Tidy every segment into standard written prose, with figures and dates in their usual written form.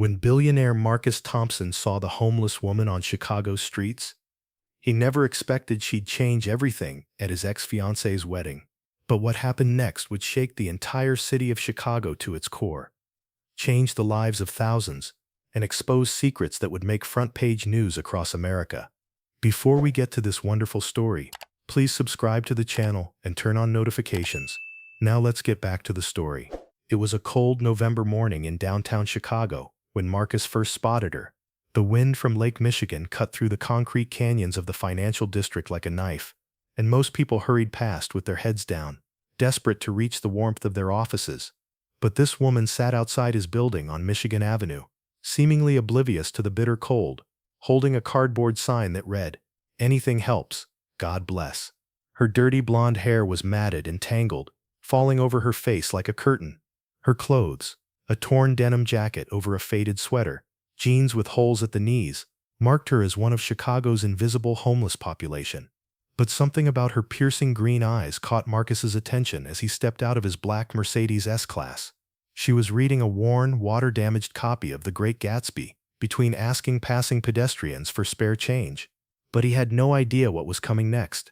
When billionaire Marcus Thompson saw the homeless woman on Chicago's streets, he never expected she'd change everything at his ex-fiancée's wedding. But what happened next would shake the entire city of Chicago to its core, change the lives of thousands, and expose secrets that would make front-page news across America. Before we get to this wonderful story, please subscribe to the channel and turn on notifications. Now let's get back to the story. It was a cold November morning in downtown Chicago when Marcus first spotted her. The wind from Lake Michigan cut through the concrete canyons of the financial district like a knife, and most people hurried past with their heads down, desperate to reach the warmth of their offices. But this woman sat outside his building on Michigan Avenue, seemingly oblivious to the bitter cold, holding a cardboard sign that read, "Anything helps, God bless." Her dirty blonde hair was matted and tangled, falling over her face like a curtain. Her clothes, a torn denim jacket over a faded sweater, jeans with holes at the knees, marked her as one of Chicago's invisible homeless population. But something about her piercing green eyes caught Marcus's attention as he stepped out of his black Mercedes S-Class. She was reading a worn, water-damaged copy of The Great Gatsby between asking passing pedestrians for spare change. But he had no idea what was coming next.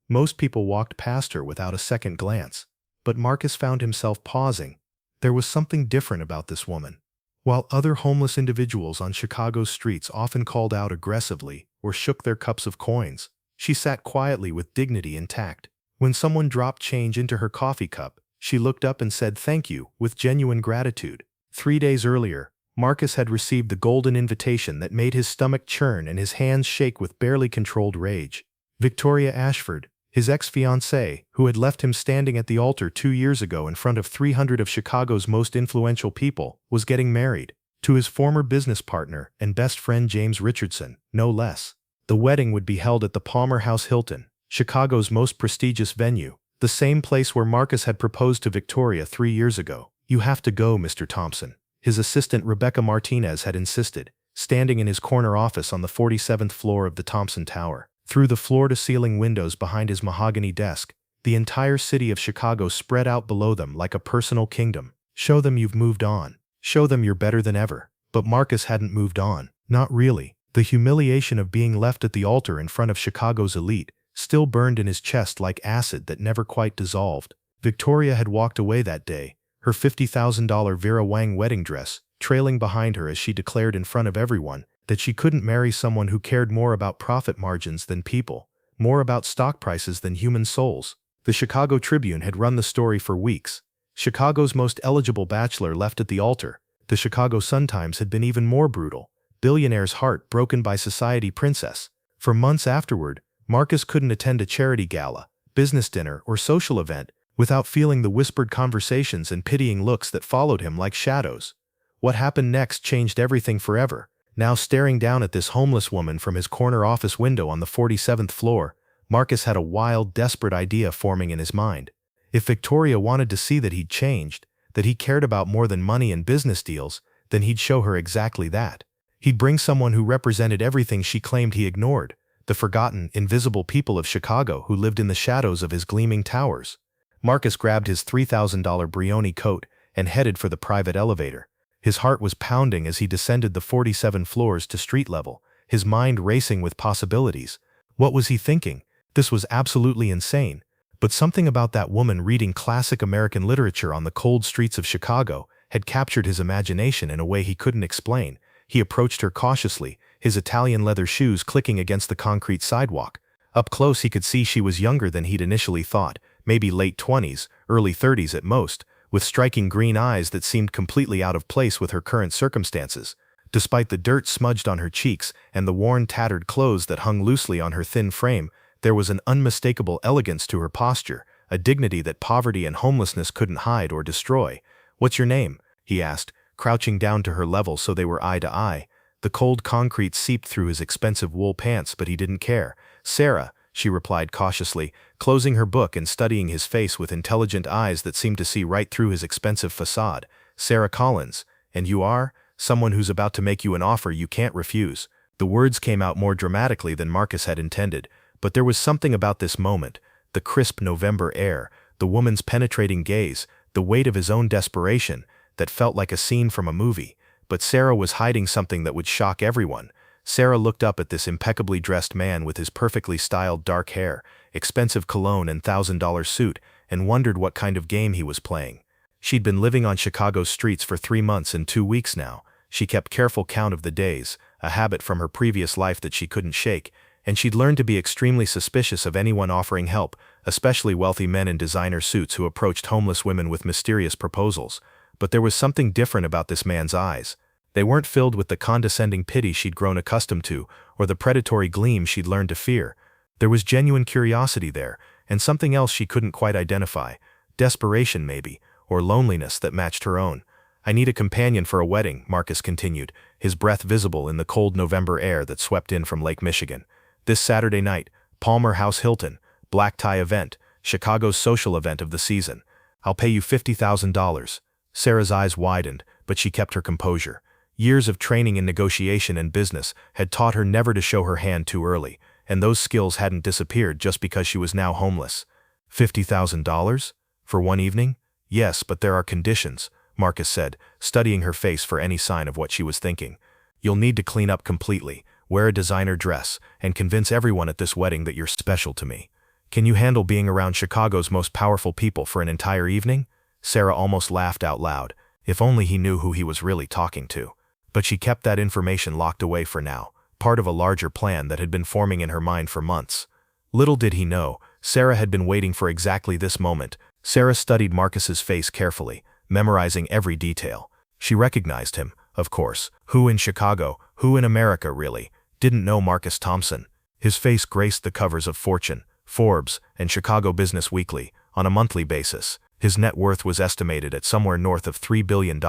Most people walked past her without a second glance, but Marcus found himself pausing. There was something different about this woman. While other homeless individuals on Chicago's streets often called out aggressively or shook their cups of coins, she sat quietly with dignity intact. When someone dropped change into her coffee cup, she looked up and said thank you with genuine gratitude. 3 days earlier, Marcus had received the golden invitation that made his stomach churn and his hands shake with barely controlled rage. Victoria Ashford, his ex-fiancée, who had left him standing at the altar 2 years ago in front of 300 of Chicago's most influential people, was getting married, to his former business partner and best friend James Richardson, no less. The wedding would be held at the Palmer House Hilton, Chicago's most prestigious venue, the same place where Marcus had proposed to Victoria 3 years ago. "You have to go, Mr. Thompson," his assistant Rebecca Martinez had insisted, standing in his corner office on the 47th floor of the Thompson Tower. Through the floor-to-ceiling windows behind his mahogany desk, the entire city of Chicago spread out below them like a personal kingdom. Show them you've moved on. Show them you're better than ever. But Marcus hadn't moved on. Not really. The humiliation of being left at the altar in front of Chicago's elite still burned in his chest like acid that never quite dissolved. Victoria had walked away that day, her $50,000 Vera Wang wedding dress trailing behind her as she declared in front of everyone that she couldn't marry someone who cared more about profit margins than people, more about stock prices than human souls. The Chicago Tribune had run the story for weeks. Chicago's most eligible bachelor left at the altar. The Chicago Sun-Times had been even more brutal. Billionaire's heart broken by society princess. For months afterward, Marcus couldn't attend a charity gala, business dinner, or social event without feeling the whispered conversations and pitying looks that followed him like shadows. What happened next changed everything forever. Now staring down at this homeless woman from his corner office window on the 47th floor, Marcus had a wild, desperate idea forming in his mind. If Victoria wanted to see that he'd changed, that he cared about more than money and business deals, then he'd show her exactly that. He'd bring someone who represented everything she claimed he ignored, the forgotten, invisible people of Chicago who lived in the shadows of his gleaming towers. Marcus grabbed his $3,000 Brioni coat and headed for the private elevator. His heart was pounding as he descended the 47 floors to street level, his mind racing with possibilities. What was he thinking? This was absolutely insane. But something about that woman reading classic American literature on the cold streets of Chicago had captured his imagination in a way he couldn't explain. He approached her cautiously, his Italian leather shoes clicking against the concrete sidewalk. Up close he could see she was younger than he'd initially thought, maybe late 20s, early 30s at most, with striking green eyes that seemed completely out of place with her current circumstances. Despite the dirt smudged on her cheeks and the worn, tattered clothes that hung loosely on her thin frame, there was an unmistakable elegance to her posture, a dignity that poverty and homelessness couldn't hide or destroy. "What's your name?" he asked, crouching down to her level so they were eye to eye. The cold concrete seeped through his expensive wool pants, but he didn't care. "Sarah," she replied cautiously, closing her book and studying his face with intelligent eyes that seemed to see right through his expensive facade. "Sarah Collins. And you are? Someone who's about to make you an offer you can't refuse." The words came out more dramatically than Marcus had intended, but there was something about this moment, the crisp November air, the woman's penetrating gaze, the weight of his own desperation, that felt like a scene from a movie. but Sarah was hiding something that would shock everyone. Sarah looked up at this impeccably dressed man with his perfectly styled dark hair, expensive cologne and $1,000 suit, and wondered what kind of game he was playing. She'd been living on Chicago's streets for 3 months and 2 weeks now. She kept careful count of the days, a habit from her previous life that she couldn't shake, and she'd learned to be extremely suspicious of anyone offering help, especially wealthy men in designer suits who approached homeless women with mysterious proposals. But there was something different about this man's eyes. They weren't filled with the condescending pity she'd grown accustomed to, or the predatory gleam she'd learned to fear. There was genuine curiosity there, and something else she couldn't quite identify. Desperation, maybe, or loneliness that matched her own. "I need a companion for a wedding," Marcus continued, his breath visible in the cold November air that swept in from Lake Michigan. "This Saturday night, Palmer House Hilton, black tie event, Chicago's social event of the season. I'll pay you $50,000. Sarah's eyes widened, but she kept her composure. Years of training in negotiation and business had taught her never to show her hand too early, and those skills hadn't disappeared just because she was now homeless. $50,000? For one evening? Yes, but there are conditions, Marcus said, studying her face for any sign of what she was thinking. You'll need to clean up completely, wear a designer dress, and convince everyone at this wedding that you're special to me. Can you handle being around Chicago's most powerful people for an entire evening? Sarah almost laughed out loud. If only he knew who he was really talking to. But she kept that information locked away for now, part of a larger plan that had been forming in her mind for months. Little did he know, Sarah had been waiting for exactly this moment. Sarah studied Marcus's face carefully, memorizing every detail. She recognized him, of course. Who in Chicago, who in America really, didn't know Marcus Thompson? His face graced the covers of Fortune, Forbes, and Chicago Business Weekly on a monthly basis. His net worth was estimated at somewhere north of $3 billion,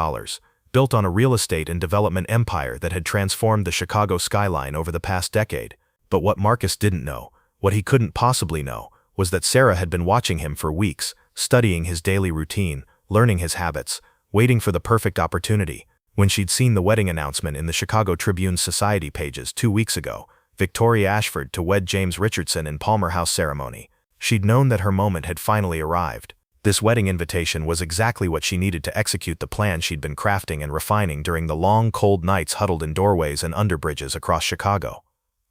built on a real estate and development empire that had transformed the Chicago skyline over the past decade. But what Marcus didn't know, what he couldn't possibly know, was that Sarah had been watching him for weeks, studying his daily routine, learning his habits, waiting for the perfect opportunity. When she'd seen the wedding announcement in the Chicago Tribune's society pages 2 weeks ago, Victoria Ashford to wed James Richardson in Palmer House ceremony, she'd known that her moment had finally arrived. This wedding invitation was exactly what she needed to execute the plan she'd been crafting and refining during the long, cold nights huddled in doorways and underbridges across Chicago.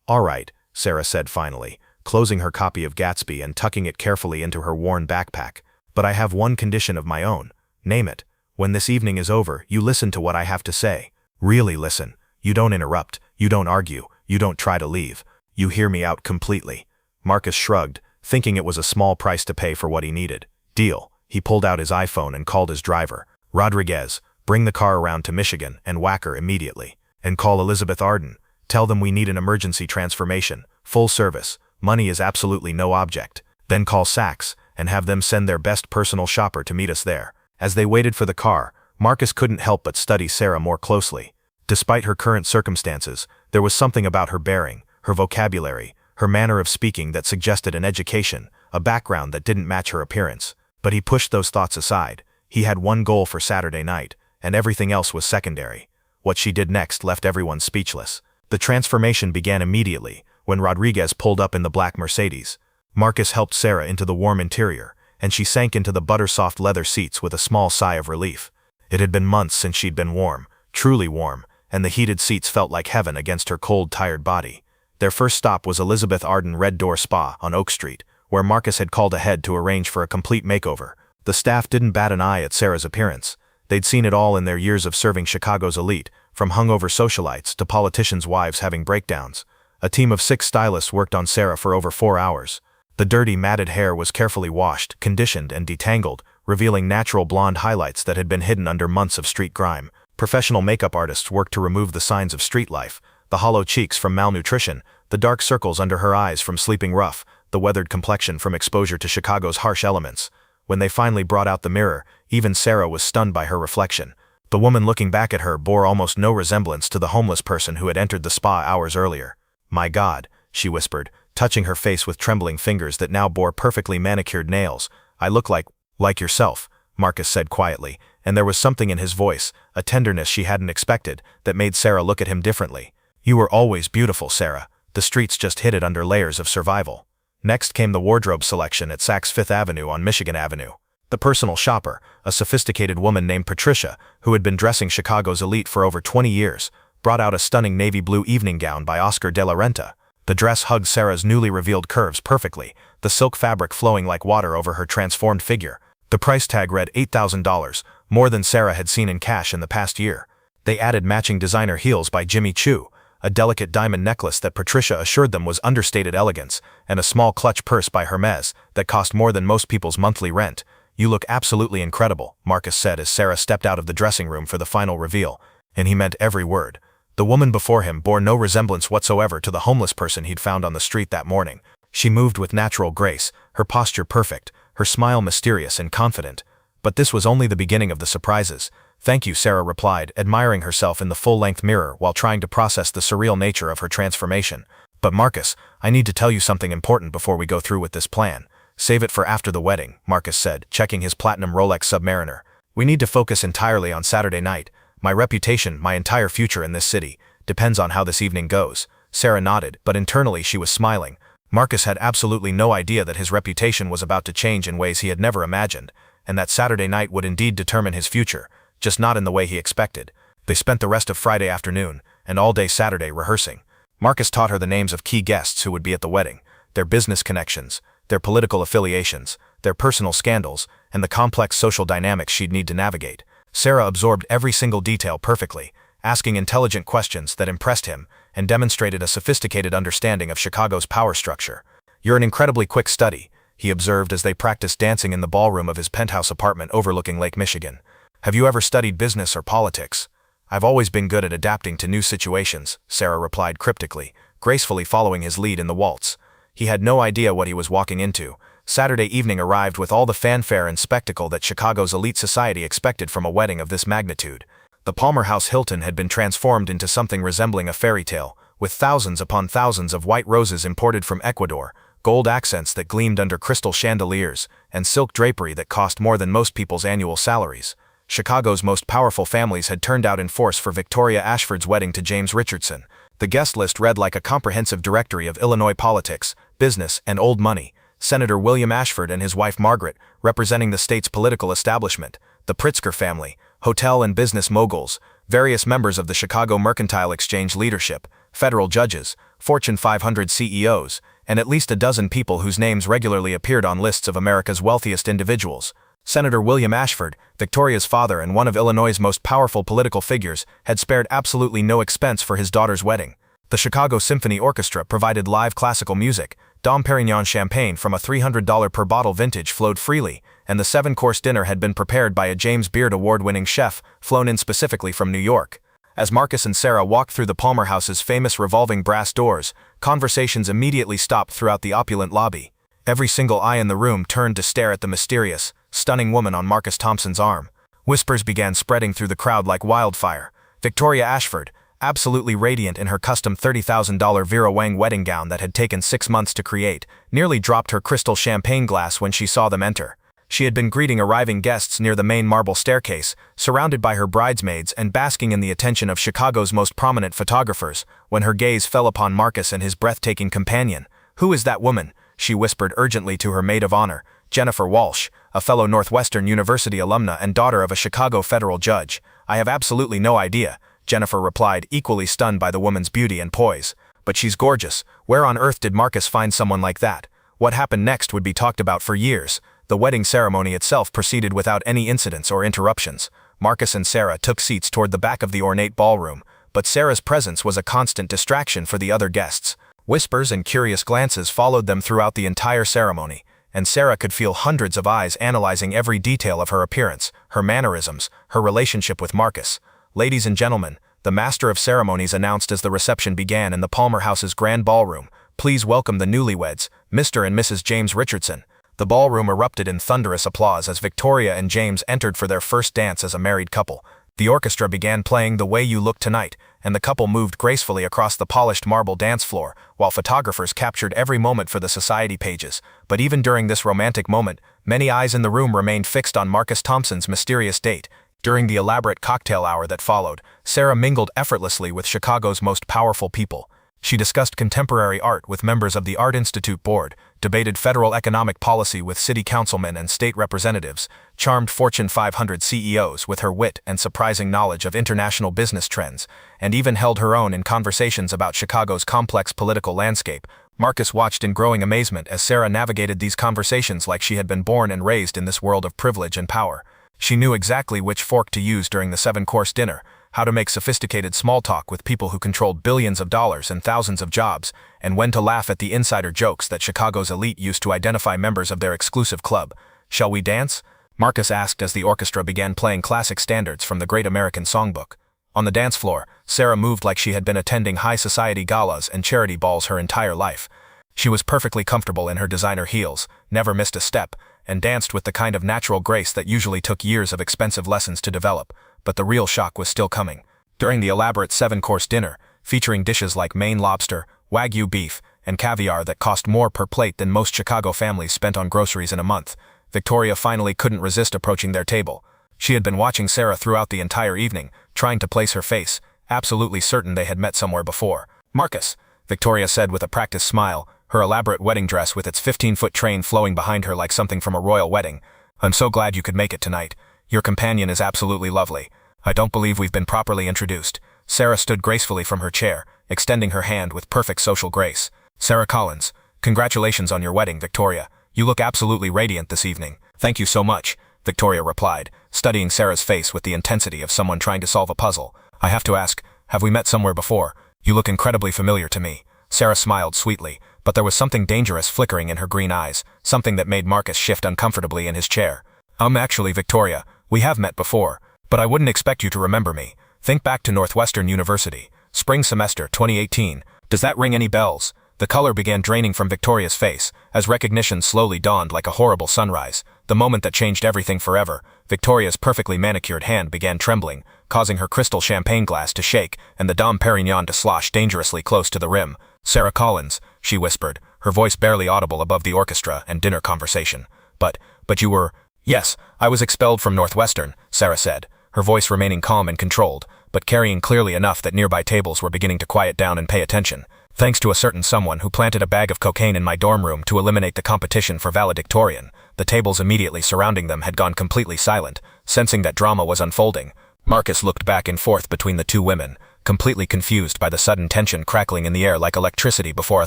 "All right," Sarah said finally, closing her copy of Gatsby and tucking it carefully into her worn backpack. "But I have one condition of my own." "Name it." "When this evening is over, you listen to what I have to say. Really listen. You don't interrupt, you don't argue, you don't try to leave. You hear me out completely." Marcus shrugged, thinking it was a small price to pay for what he needed. "Deal." He pulled out his iPhone and called his driver. "Rodriguez, bring the car around to Michigan and whack her immediately. And call Elizabeth Arden. Tell them we need an emergency transformation, full service. Money is absolutely no object. Then call Saks and have them send their best personal shopper to meet us there." As they waited for the car, Marcus couldn't help but study Sarah more closely. Despite her current circumstances, there was something about her bearing, her vocabulary, her manner of speaking that suggested an education, a background that didn't match her appearance. But he pushed those thoughts aside. He had one goal for Saturday night, and everything else was secondary. What she did next left everyone speechless. The transformation began immediately, when Rodriguez pulled up in the black Mercedes. Marcus helped Sarah into the warm interior, and she sank into the butter-soft leather seats with a small sigh of relief. It had been months since she'd been warm, truly warm, and the heated seats felt like heaven against her cold, tired body. Their first stop was Elizabeth Arden Red Door Spa on Oak Street, where Marcus had called ahead to arrange for a complete makeover. The staff didn't bat an eye at Sarah's appearance. They'd seen it all in their years of serving Chicago's elite, from hungover socialites to politicians' wives having breakdowns. A team of 6 stylists worked on Sarah for over 4 hours. The dirty, matted hair was carefully washed, conditioned, and detangled, revealing natural blonde highlights that had been hidden under months of street grime. Professional makeup artists worked to remove the signs of street life, the hollow cheeks from malnutrition, the dark circles under her eyes from sleeping rough, the weathered complexion from exposure to Chicago's harsh elements. When they finally brought out the mirror, even Sarah was stunned by her reflection. The woman looking back at her bore almost no resemblance to the homeless person who had entered the spa hours earlier. "My God," she whispered, touching her face with trembling fingers that now bore perfectly manicured nails. "I look like yourself," Marcus said quietly, and there was something in his voice, a tenderness she hadn't expected, that made Sarah look at him differently. "You were always beautiful, Sarah. The streets just hid it under layers of survival." Next came the wardrobe selection at Saks Fifth Avenue on Michigan Avenue. The personal shopper, a sophisticated woman named Patricia, who had been dressing Chicago's elite for over 20 years, brought out a stunning navy blue evening gown by Oscar de la Renta. The dress hugged Sarah's newly revealed curves perfectly, the silk fabric flowing like water over her transformed figure. The price tag read $8,000, more than Sarah had seen in cash in the past year. They added matching designer heels by Jimmy Choo, a delicate diamond necklace that Patricia assured them was understated elegance, and a small clutch purse by Hermes that cost more than most people's monthly rent. "You look absolutely incredible," Marcus said as Sarah stepped out of the dressing room for the final reveal, and he meant every word. The woman before him bore no resemblance whatsoever to the homeless person he'd found on the street that morning. She moved with natural grace, her posture perfect, her smile mysterious and confident. But this was only the beginning of the surprises. "Thank you," Sarah replied, admiring herself in the full-length mirror while trying to process the surreal nature of her transformation. "But Marcus, I need to tell you something important before we go through with this plan." "Save it for after the wedding," Marcus said, checking his platinum Rolex Submariner. "We need to focus entirely on Saturday night. My reputation, my entire future in this city, depends on how this evening goes." Sarah nodded, but internally she was smiling. Marcus had absolutely no idea that his reputation was about to change in ways he had never imagined, and that Saturday night would indeed determine his future, just not in the way he expected. They spent the rest of Friday afternoon, and all day Saturday rehearsing. Marcus taught her the names of key guests who would be at the wedding, their business connections, their political affiliations, their personal scandals, and the complex social dynamics she'd need to navigate. Sarah absorbed every single detail perfectly, asking intelligent questions that impressed him and demonstrated a sophisticated understanding of Chicago's power structure. "You're an incredibly quick study," he observed as they practiced dancing in the ballroom of his penthouse apartment overlooking Lake Michigan. "Have you ever studied business or politics?" "I've always been good at adapting to new situations," Sarah replied cryptically, gracefully following his lead in the waltz. He had no idea what he was walking into. Saturday evening arrived with all the fanfare and spectacle that Chicago's elite society expected from a wedding of this magnitude. The Palmer House Hilton had been transformed into something resembling a fairy tale, with thousands upon thousands of white roses imported from Ecuador, gold accents that gleamed under crystal chandeliers, and silk drapery that cost more than most people's annual salaries. Chicago's most powerful families had turned out in force for Victoria Ashford's wedding to James Richardson. The guest list read like a comprehensive directory of Illinois politics, business, and old money. Senator William Ashford and his wife Margaret, representing the state's political establishment, the Pritzker family, hotel and business moguls, various members of the Chicago Mercantile Exchange leadership, federal judges, Fortune 500 CEOs, and at least a dozen people whose names regularly appeared on lists of America's wealthiest individuals. Senator William Ashford, Victoria's father and one of Illinois' most powerful political figures, had spared absolutely no expense for his daughter's wedding. The Chicago Symphony Orchestra provided live classical music, Dom Perignon champagne from a $300 per bottle vintage flowed freely, and the 7-course dinner had been prepared by a James Beard Award-winning chef, flown in specifically from New York. As Marcus and Sarah walked through the Palmer House's famous revolving brass doors, conversations immediately stopped throughout the opulent lobby. Every single eye in the room turned to stare at the mysterious, stunning woman on Marcus Thompson's arm. Whispers began spreading through the crowd like wildfire. Victoria Ashford, absolutely radiant in her custom $30,000 Vera Wang wedding gown that had taken 6 months to create, nearly dropped her crystal champagne glass when she saw them enter. She had been greeting arriving guests near the main marble staircase, surrounded by her bridesmaids and basking in the attention of Chicago's most prominent photographers, when her gaze fell upon Marcus and his breathtaking companion. "Who is that woman?" she whispered urgently to her maid of honor, Jennifer Walsh, a fellow Northwestern University alumna and daughter of a Chicago federal judge. "I have absolutely no idea," Jennifer replied, equally stunned by the woman's beauty and poise. "But she's gorgeous. Where on earth did Marcus find someone like that?" What happened next would be talked about for years. The wedding ceremony itself proceeded without any incidents or interruptions. Marcus and Sarah took seats toward the back of the ornate ballroom, but Sarah's presence was a constant distraction for the other guests. Whispers and curious glances followed them throughout the entire ceremony, and Sarah could feel hundreds of eyes analyzing every detail of her appearance, her mannerisms, her relationship with Marcus. "Ladies and gentlemen," the master of ceremonies announced as the reception began in the Palmer House's grand ballroom, "please welcome the newlyweds, Mr. and Mrs. James Richardson." The ballroom erupted in thunderous applause as Victoria and James entered for their first dance as a married couple. The orchestra began playing "The Way You Look Tonight," and the couple moved gracefully across the polished marble dance floor, while photographers captured every moment for the society pages. But even during this romantic moment, many eyes in the room remained fixed on Marcus Thompson's mysterious date. During the elaborate cocktail hour that followed, Sarah mingled effortlessly with Chicago's most powerful people. She discussed contemporary art with members of the Art Institute board, debated federal economic policy with city councilmen and state representatives, charmed Fortune 500 CEOs with her wit and surprising knowledge of international business trends, and even held her own in conversations about Chicago's complex political landscape. Marcus watched in growing amazement as Sarah navigated these conversations like she had been born and raised in this world of privilege and power. She knew exactly which fork to use during the 7-course dinner, how to make sophisticated small talk with people who controlled billions of dollars and thousands of jobs, and when to laugh at the insider jokes that Chicago's elite used to identify members of their exclusive club. "Shall we dance?" Marcus asked as the orchestra began playing classic standards from the Great American Songbook. On the dance floor, Sarah moved like she had been attending high society galas and charity balls her entire life. She was perfectly comfortable in her designer heels, never missed a step, and danced with the kind of natural grace that usually took years of expensive lessons to develop. But the real shock was still coming. During the elaborate 7-course dinner, featuring dishes like Maine lobster, Wagyu beef, and caviar that cost more per plate than most Chicago families spent on groceries in a month, Victoria finally couldn't resist approaching their table. She had been watching Sarah throughout the entire evening, trying to place her face, absolutely certain they had met somewhere before. "Marcus," Victoria said with a practiced smile, her elaborate wedding dress with its 15-foot train flowing behind her like something from a royal wedding. "I'm so glad you could make it tonight. Your companion is absolutely lovely. I don't believe we've been properly introduced." Sarah stood gracefully from her chair, extending her hand with perfect social grace. "Sarah Collins, congratulations on your wedding, Victoria. You look absolutely radiant this evening." "Thank you so much," Victoria replied, studying Sarah's face with the intensity of someone trying to solve a puzzle. "I have to ask, have we met somewhere before? You look incredibly familiar to me." Sarah smiled sweetly, but there was something dangerous flickering in her green eyes, something that made Marcus shift uncomfortably in his chair. Actually, Victoria, we have met before, but I wouldn't expect you to remember me. Think back to Northwestern University, spring semester 2018. Does that ring any bells?" The color began draining from Victoria's face, as recognition slowly dawned like a horrible sunrise. The moment that changed everything forever, Victoria's perfectly manicured hand began trembling, causing her crystal champagne glass to shake and the Dom Perignon to slosh dangerously close to the rim. "Sarah Collins," she whispered, her voice barely audible above the orchestra and dinner conversation. But you were—" "Yes, I was expelled from Northwestern," Sarah said, her voice remaining calm and controlled, but carrying clearly enough that nearby tables were beginning to quiet down and pay attention. "Thanks to a certain someone who planted a bag of cocaine in my dorm room to eliminate the competition for valedictorian." The tables immediately surrounding them had gone completely silent, sensing that drama was unfolding. Marcus looked back and forth between the two women, completely confused by the sudden tension crackling in the air like electricity before a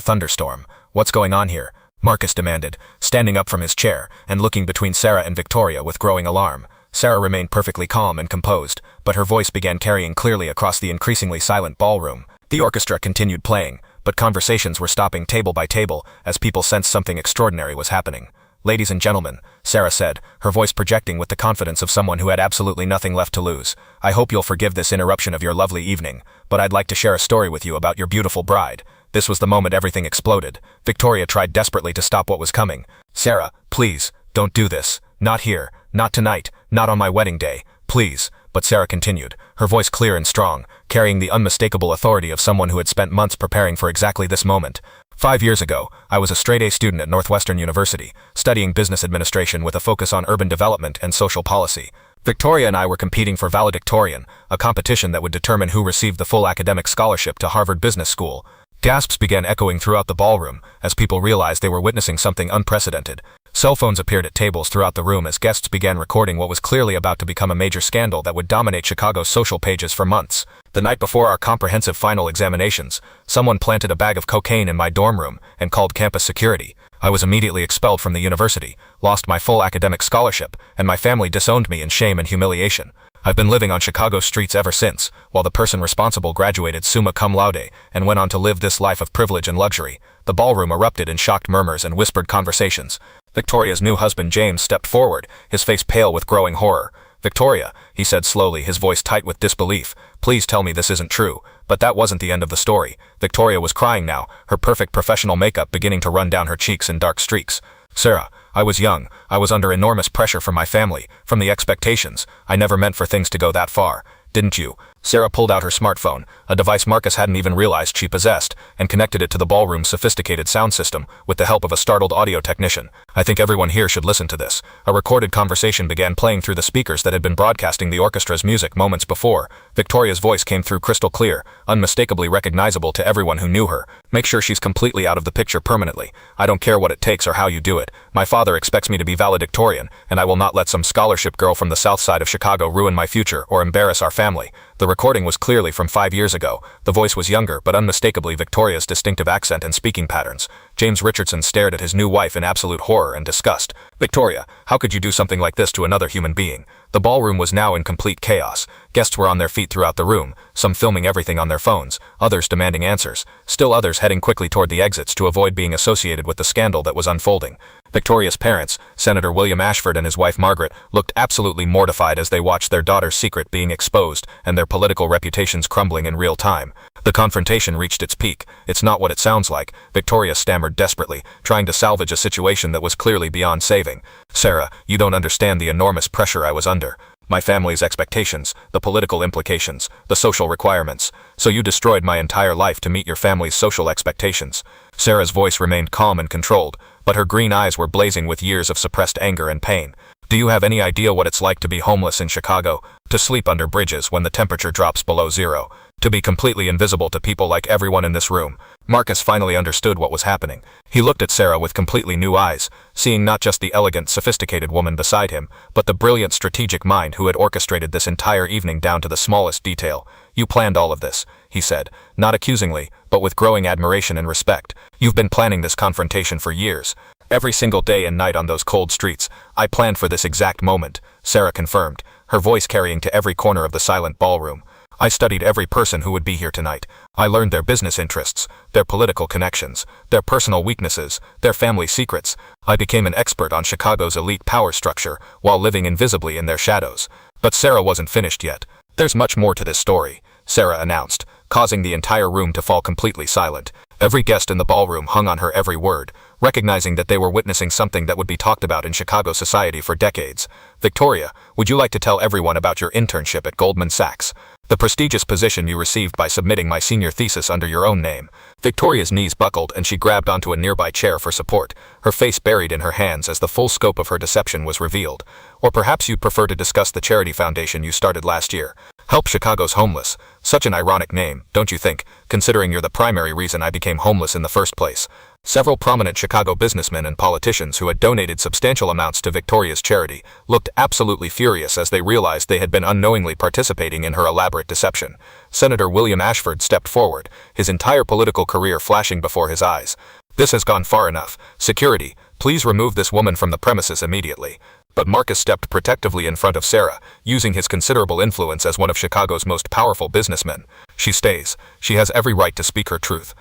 thunderstorm. "What's going on here?" Marcus demanded, standing up from his chair and looking between Sarah and Victoria with growing alarm. Sarah remained perfectly calm and composed, but her voice began carrying clearly across the increasingly silent ballroom. The orchestra continued playing, but conversations were stopping table by table as people sensed something extraordinary was happening. "Ladies and gentlemen," Sarah said, her voice projecting with the confidence of someone who had absolutely nothing left to lose, "I hope you'll forgive this interruption of your lovely evening, but I'd like to share a story with you about your beautiful bride." This was the moment everything exploded. Victoria tried desperately to stop what was coming. "Sarah, please, don't do this. Not here, not tonight, not on my wedding day, please." But Sarah continued, her voice clear and strong, carrying the unmistakable authority of someone who had spent months preparing for exactly this moment. 5 years ago, I was a straight-A student at Northwestern University, studying business administration with a focus on urban development and social policy. Victoria and I were competing for valedictorian, a competition that would determine who received the full academic scholarship to Harvard Business School. Gasps began echoing throughout the ballroom as people realized they were witnessing something unprecedented. Cell phones appeared at tables throughout the room as guests began recording what was clearly about to become a major scandal that would dominate Chicago's social pages for months. The night before our comprehensive final examinations, someone planted a bag of cocaine in my dorm room and called campus security. I was immediately expelled from the university, lost my full academic scholarship, and my family disowned me in shame and humiliation. I've been living on Chicago streets ever since, while the person responsible graduated summa cum laude and went on to live this life of privilege and luxury. The ballroom erupted in shocked murmurs and whispered conversations. Victoria's new husband James stepped forward, his face pale with growing horror. "Victoria," he said slowly, his voice tight with disbelief, "please tell me this isn't true." But that wasn't the end of the story. Victoria was crying now, her perfect professional makeup beginning to run down her cheeks in dark streaks. "Sarah, I was young. I was under enormous pressure from my family, from the expectations. I never meant for things to go that far. Didn't you?" Sarah pulled out her smartphone, a device Marcus hadn't even realized she possessed, and connected it to the ballroom's sophisticated sound system with the help of a startled audio technician. I think everyone here should listen to this. A recorded conversation began playing through the speakers that had been broadcasting the orchestra's music moments before. Victoria's voice came through crystal clear, unmistakably recognizable to everyone who knew her. Make sure she's completely out of the picture permanently. I don't care what it takes or how you do it. My father expects me to be valedictorian, and I will not let some scholarship girl from the south side of Chicago ruin my future or embarrass our family. The recording was clearly from 5 years ago. The voice was younger, but unmistakably Victoria's distinctive accent and speaking patterns. James Richardson stared at his new wife in absolute horror and disgust. Victoria, how could you do something like this to another human being? The ballroom was now in complete chaos. Guests were on their feet throughout the room, some filming everything on their phones, others demanding answers, still others heading quickly toward the exits to avoid being associated with the scandal that was unfolding. Victoria's parents, Senator William Ashford and his wife Margaret, looked absolutely mortified as they watched their daughter's secret being exposed and their political reputations crumbling in real time. The confrontation reached its peak. "It's not what it sounds like," Victoria stammered desperately, trying to salvage a situation that was clearly beyond saving. "Sarah, you don't understand the enormous pressure I was under. My family's expectations, the political implications, the social requirements. So you destroyed my entire life to meet your family's social expectations." Sarah's voice remained calm and controlled, but her green eyes were blazing with years of suppressed anger and pain. "Do you have any idea what it's like to be homeless in Chicago? To sleep under bridges when the temperature drops below zero? To be completely invisible to people like everyone in this room?" Marcus finally understood what was happening. He looked at Sarah with completely new eyes, seeing not just the elegant, sophisticated woman beside him, but the brilliant strategic mind who had orchestrated this entire evening down to the smallest detail. "You planned all of this," he said, not accusingly, but with growing admiration and respect. "You've been planning this confrontation for years. Every single day and night on those cold streets, I planned for this exact moment," Sarah confirmed, her voice carrying to every corner of the silent ballroom. "I studied every person who would be here tonight. I learned their business interests, their political connections, their personal weaknesses, their family secrets. I became an expert on Chicago's elite power structure while living invisibly in their shadows." But Sarah wasn't finished yet. "There's much more to this story," Sarah announced, causing the entire room to fall completely silent. Every guest in the ballroom hung on her every word, recognizing that they were witnessing something that would be talked about in Chicago society for decades. "Victoria, would you like to tell everyone about your internship at Goldman Sachs? The prestigious position you received by submitting my senior thesis under your own name." Victoria's knees buckled and she grabbed onto a nearby chair for support, her face buried in her hands as the full scope of her deception was revealed. "Or perhaps you'd prefer to discuss the charity foundation you started last year. Help Chicago's Homeless. Such an ironic name, don't you think, considering you're the primary reason I became homeless in the first place." Several prominent Chicago businessmen and politicians who had donated substantial amounts to Victoria's charity looked absolutely furious as they realized they had been unknowingly participating in her elaborate deception. Senator William Ashford stepped forward, his entire political career flashing before his eyes. "This has gone far enough. Security, please remove this woman from the premises immediately." But Marcus stepped protectively in front of Sarah, using his considerable influence as one of Chicago's most powerful businessmen. "She stays. She has every right to speak her truth."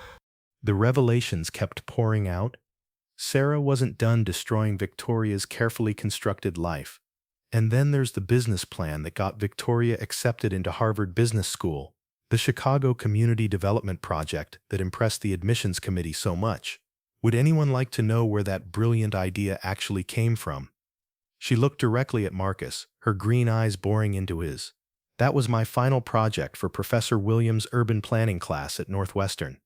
The revelations kept pouring out. Sarah wasn't done destroying Victoria's carefully constructed life. And then there's the business plan that got Victoria accepted into Harvard Business School, the Chicago Community Development Project that impressed the admissions committee so much. Would anyone like to know where that brilliant idea actually came from? She looked directly at Marcus, her green eyes boring into his. "That was my final project for Professor Williams' urban planning class at Northwestern.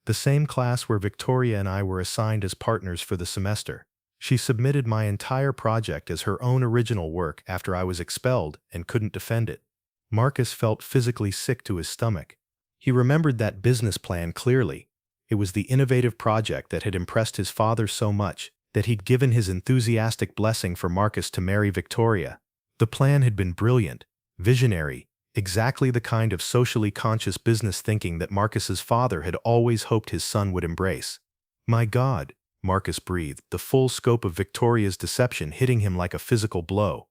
The same class where Victoria and I were assigned as partners for the semester. She submitted my entire project as her own original work after I was expelled and couldn't defend it." Marcus felt physically sick to his stomach. He remembered that business plan clearly. It was the innovative project that had impressed his father so much that he'd given his enthusiastic blessing for Marcus to marry Victoria. The plan had been brilliant, visionary, exactly the kind of socially conscious business thinking that Marcus's father had always hoped his son would embrace. "My God," Marcus breathed, the full scope of Victoria's deception hitting him like a physical blow.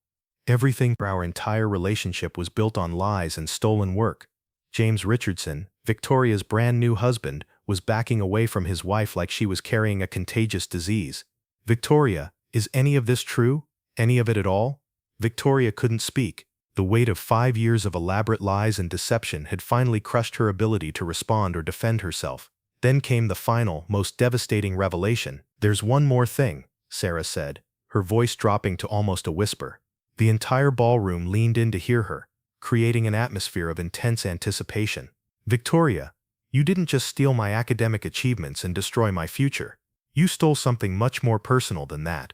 Everything for our entire relationship was built on lies and stolen work. James Richardson, Victoria's brand new husband, was backing away from his wife like she was carrying a contagious disease. "Victoria, is any of this true? Any of it at all?" Victoria couldn't speak. The weight of 5 years of elaborate lies and deception had finally crushed her ability to respond or defend herself. Then came the final, most devastating revelation. "There's one more thing," Sarah said, her voice dropping to almost a whisper. The entire ballroom leaned in to hear her, creating an atmosphere of intense anticipation. "Victoria, you didn't just steal my academic achievements and destroy my future. You stole something much more personal than that.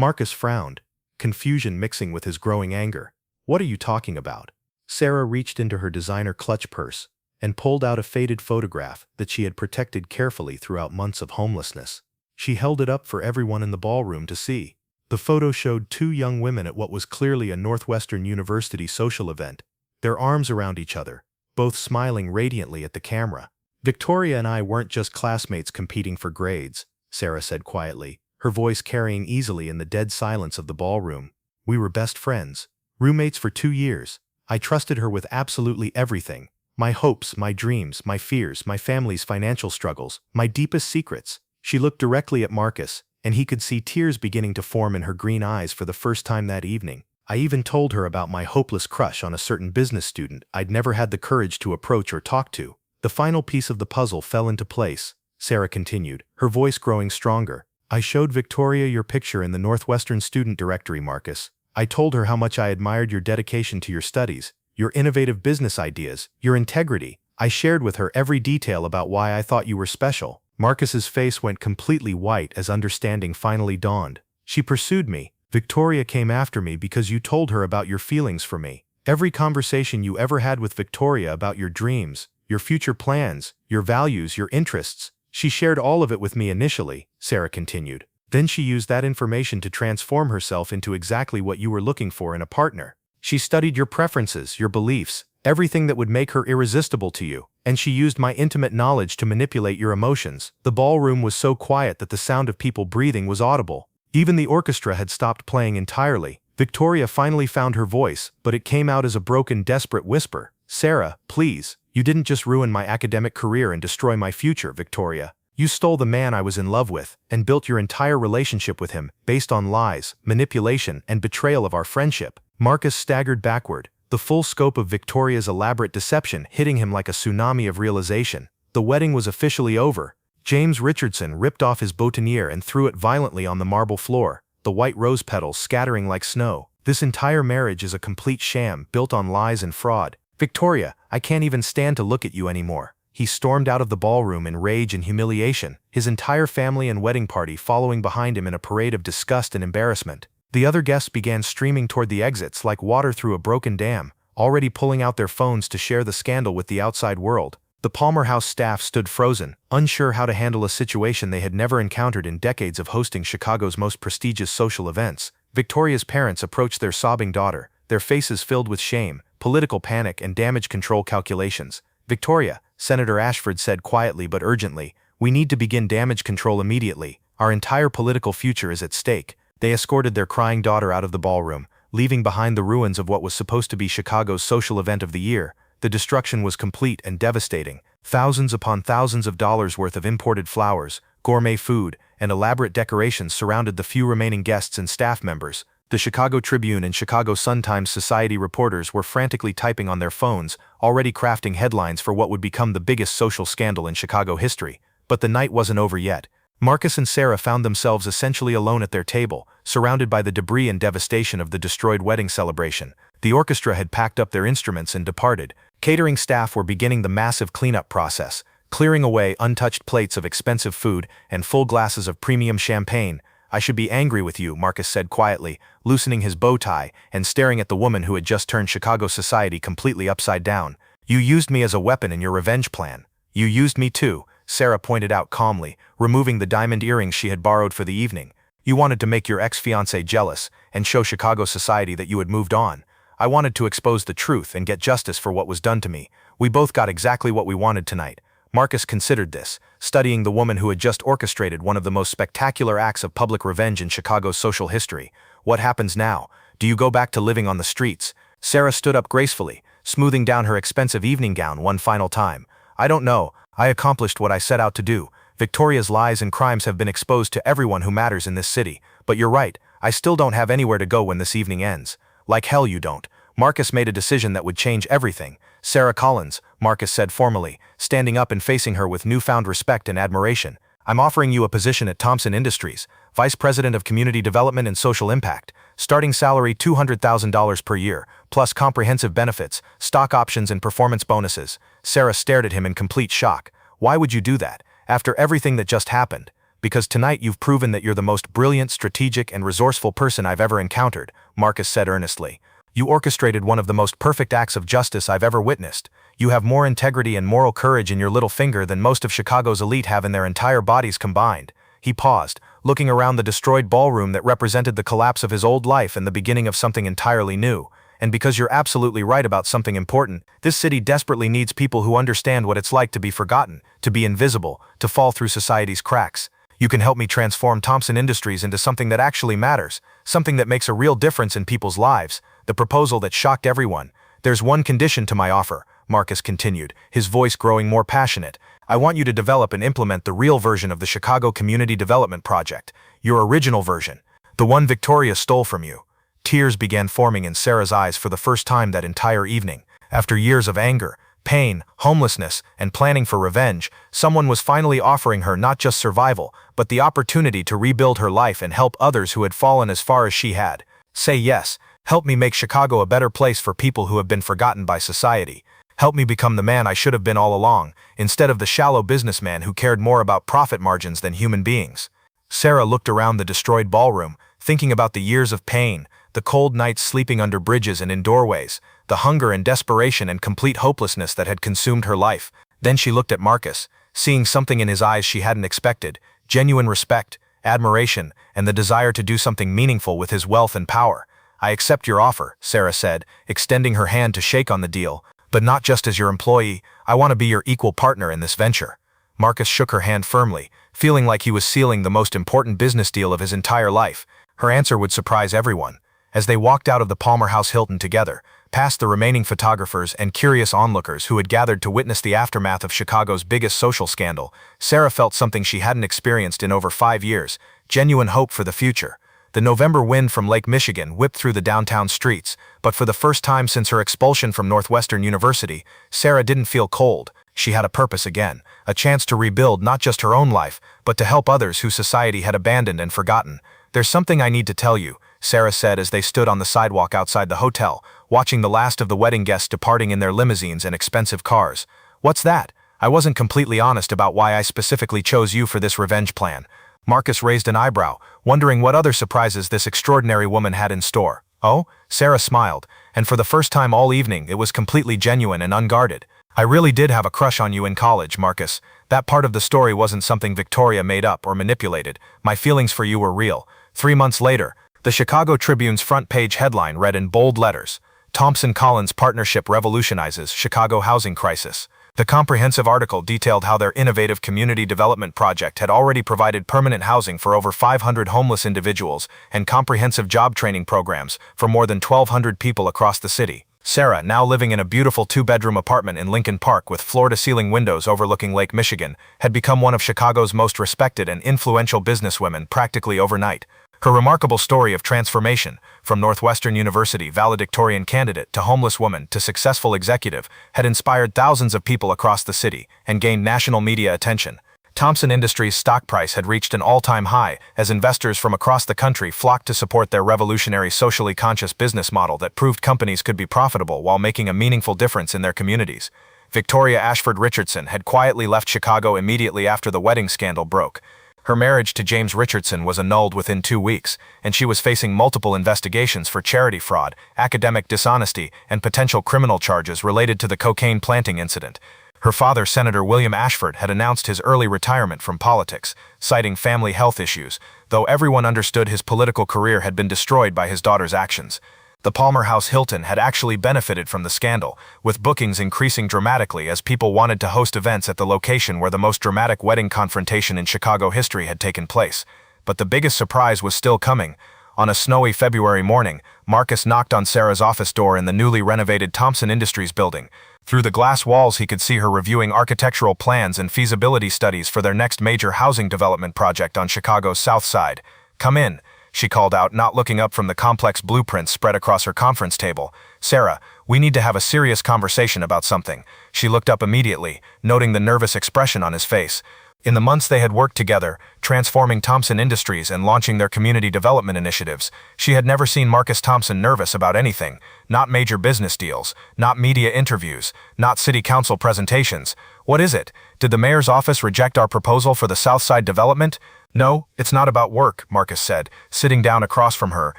Marcus frowned, confusion mixing with his growing anger. What are you talking about? Sarah reached into her designer clutch purse and pulled out a faded photograph that she had protected carefully throughout months of homelessness. She held it up for everyone in the ballroom to see. The photo showed two young women at what was clearly a Northwestern University social event, their arms around each other, both smiling radiantly at the camera. Victoria and I weren't just classmates competing for grades, Sarah said quietly, her voice carrying easily in the dead silence of the ballroom. We were best friends, roommates for 2 years. I trusted her with absolutely everything. My hopes, my dreams, my fears, my family's financial struggles, my deepest secrets. She looked directly at Marcus, and he could see tears beginning to form in her green eyes for the first time that evening. I even told her about my hopeless crush on a certain business student I'd never had the courage to approach or talk to. The final piece of the puzzle fell into place, Sarah continued, her voice growing stronger. I showed Victoria your picture in the Northwestern Student Directory, Marcus. I told her how much I admired your dedication to your studies, your innovative business ideas, your integrity. I shared with her every detail about why I thought you were special. Marcus's face went completely white as understanding finally dawned. She pursued me. Victoria came after me because you told her about your feelings for me. Every conversation you ever had with Victoria about your dreams, your future plans, your values, your interests, she shared all of it with me initially, Sarah continued. Then she used that information to transform herself into exactly what you were looking for in a partner. She studied your preferences, your beliefs, everything that would make her irresistible to you, and she used my intimate knowledge to manipulate your emotions. The ballroom was so quiet that the sound of people breathing was audible. Even the orchestra had stopped playing entirely. Victoria finally found her voice, but it came out as a broken, desperate whisper. Sarah, please, you didn't just ruin my academic career and destroy my future, Victoria. You stole the man I was in love with and built your entire relationship with him based on lies, manipulation, and betrayal of our friendship. Marcus staggered backward, the full scope of Victoria's elaborate deception hitting him like a tsunami of realization. The wedding was officially over. James Richardson ripped off his boutonniere and threw it violently on the marble floor, the white rose petals scattering like snow. This entire marriage is a complete sham built on lies and fraud. Victoria, I can't even stand to look at you anymore. He stormed out of the ballroom in rage and humiliation, his entire family and wedding party following behind him in a parade of disgust and embarrassment. The other guests began streaming toward the exits like water through a broken dam, already pulling out their phones to share the scandal with the outside world. The Palmer House staff stood frozen, unsure how to handle a situation they had never encountered in decades of hosting Chicago's most prestigious social events. Victoria's parents approached their sobbing daughter, their faces filled with shame, political panic, and damage control calculations. Victoria, Senator Ashford said quietly but urgently, we need to begin damage control immediately. Our entire political future is at stake. They escorted their crying daughter out of the ballroom, leaving behind the ruins of what was supposed to be Chicago's social event of the year. The destruction was complete and devastating. Thousands upon thousands of dollars worth of imported flowers, gourmet food, and elaborate decorations surrounded the few remaining guests and staff members. The Chicago Tribune and Chicago Sun-Times Society reporters were frantically typing on their phones, already crafting headlines for what would become the biggest social scandal in Chicago history. But the night wasn't over yet. Marcus and Sarah found themselves essentially alone at their table, surrounded by the debris and devastation of the destroyed wedding celebration. The orchestra had packed up their instruments and departed. Catering staff were beginning the massive cleanup process, clearing away untouched plates of expensive food and full glasses of premium champagne. I should be angry with you, Marcus said quietly, loosening his bow tie and staring at the woman who had just turned Chicago society completely upside down. You used me as a weapon in your revenge plan. You used me too, Sarah pointed out calmly, removing the diamond earrings she had borrowed for the evening. You wanted to make your ex-fiancée jealous and show Chicago society that you had moved on. I wanted to expose the truth and get justice for what was done to me. We both got exactly what we wanted tonight. Marcus considered this, studying the woman who had just orchestrated one of the most spectacular acts of public revenge in Chicago's social history. What happens now? Do you go back to living on the streets? Sarah stood up gracefully, smoothing down her expensive evening gown one final time. I don't know. I accomplished what I set out to do. Victoria's lies and crimes have been exposed to everyone who matters in this city. But you're right, I still don't have anywhere to go when this evening ends. Like hell you don't. Marcus made a decision that would change everything. Sarah Collins, Marcus said formally, standing up and facing her with newfound respect and admiration. I'm offering you a position at Thompson Industries, Vice President of Community Development and Social Impact. Starting salary $200,000 per year, plus comprehensive benefits, stock options and performance bonuses. Sarah stared at him in complete shock. Why would you do that? After everything that just happened? because tonight you've proven that you're the most brilliant, strategic, and resourceful person I've ever encountered," Marcus said earnestly. "You orchestrated one of the most perfect acts of justice I've ever witnessed. You have more integrity and moral courage in your little finger than most of Chicago's elite have in their entire bodies combined." He paused, looking around the destroyed ballroom that represented the collapse of his old life and the beginning of something entirely new. "And because you're absolutely right about something important, this city desperately needs people who understand what it's like to be forgotten, to be invisible, to fall through society's cracks. You can help me transform Thompson Industries into something that actually matters, something that makes a real difference in people's lives." The proposal that shocked everyone. "There's one condition to my offer," Marcus continued, his voice growing more passionate. "I want you to develop and implement the real version of the Chicago Community Development Project, your original version, the one Victoria stole from you." Tears began forming in Sarah's eyes for the first time that entire evening. After years of anger, pain, homelessness, and planning for revenge, someone was finally offering her not just survival, but the opportunity to rebuild her life and help others who had fallen as far as she had. "Say yes. Help me make Chicago a better place for people who have been forgotten by society. Help me become the man I should have been all along, instead of the shallow businessman who cared more about profit margins than human beings." Sarah looked around the destroyed ballroom, thinking about the years of pain, the cold nights sleeping under bridges and in doorways, the hunger and desperation and complete hopelessness that had consumed her life. Then she looked at Marcus, seeing something in his eyes she hadn't expected: genuine respect, admiration, and the desire to do something meaningful with his wealth and power. "I accept your offer," Sarah said, extending her hand to shake on the deal. "But not just as your employee, I want to be your equal partner in this venture." Marcus shook her hand firmly, feeling like he was sealing the most important business deal of his entire life. Her answer would surprise everyone. As they walked out of the Palmer House Hilton together, past the remaining photographers and curious onlookers who had gathered to witness the aftermath of Chicago's biggest social scandal, Sarah felt something she hadn't experienced in over 5 years: genuine hope for the future. The November wind from Lake Michigan whipped through the downtown streets, but for the first time since her expulsion from Northwestern University, Sarah didn't feel cold. She had a purpose again, a chance to rebuild not just her own life, but to help others who society had abandoned and forgotten. "There's something I need to tell you," Sarah said as they stood on the sidewalk outside the hotel, watching the last of the wedding guests departing in their limousines and expensive cars. "What's that?" "I wasn't completely honest about why I specifically chose you for this revenge plan." Marcus raised an eyebrow, wondering what other surprises this extraordinary woman had in store. "Oh?" Sarah smiled, and for the first time all evening it was completely genuine and unguarded. "I really did have a crush on you in college, Marcus. That part of the story wasn't something Victoria made up or manipulated. My feelings for you were real." 3 months later, the Chicago Tribune's front page headline read in bold letters, "Thompson-Collins Partnership Revolutionizes Chicago Housing Crisis." The comprehensive article detailed how their innovative community development project had already provided permanent housing for over 500 homeless individuals and comprehensive job training programs for more than 1,200 people across the city. Sarah, now living in a beautiful 2-bedroom apartment in Lincoln Park with floor-to-ceiling windows overlooking Lake Michigan, had become one of Chicago's most respected and influential businesswomen practically overnight. Her remarkable story of transformation, from Northwestern University valedictorian candidate to homeless woman to successful executive, had inspired thousands of people across the city and gained national media attention. Thompson Industries' stock price had reached an all-time high as investors from across the country flocked to support their revolutionary socially conscious business model that proved companies could be profitable while making a meaningful difference in their communities. Victoria Ashford Richardson had quietly left Chicago immediately after the wedding scandal broke. Her marriage to James Richardson was annulled within 2 weeks, and she was facing multiple investigations for charity fraud, academic dishonesty, and potential criminal charges related to the cocaine planting incident. Her father, Senator William Ashford, had announced his early retirement from politics, citing family health issues, though everyone understood his political career had been destroyed by his daughter's actions. The Palmer House Hilton had actually benefited from the scandal, with bookings increasing dramatically as people wanted to host events at the location where the most dramatic wedding confrontation in Chicago history had taken place. But the biggest surprise was still coming. On a snowy February morning, Marcus knocked on Sarah's office door in the newly renovated Thompson Industries building. Through the glass walls he could see her reviewing architectural plans and feasibility studies for their next major housing development project on Chicago's South Side. "Come in," she called out, not looking up from the complex blueprints spread across her conference table. "Sarah, we need to have a serious conversation about something." She looked up immediately, noting the nervous expression on his face. In the months they had worked together, transforming Thompson Industries and launching their community development initiatives, she had never seen Marcus Thompson nervous about anything, not major business deals, not media interviews, not city council presentations. What is it? Did the mayor's office reject our proposal for the Southside development? No, it's not about work, Marcus said, sitting down across from her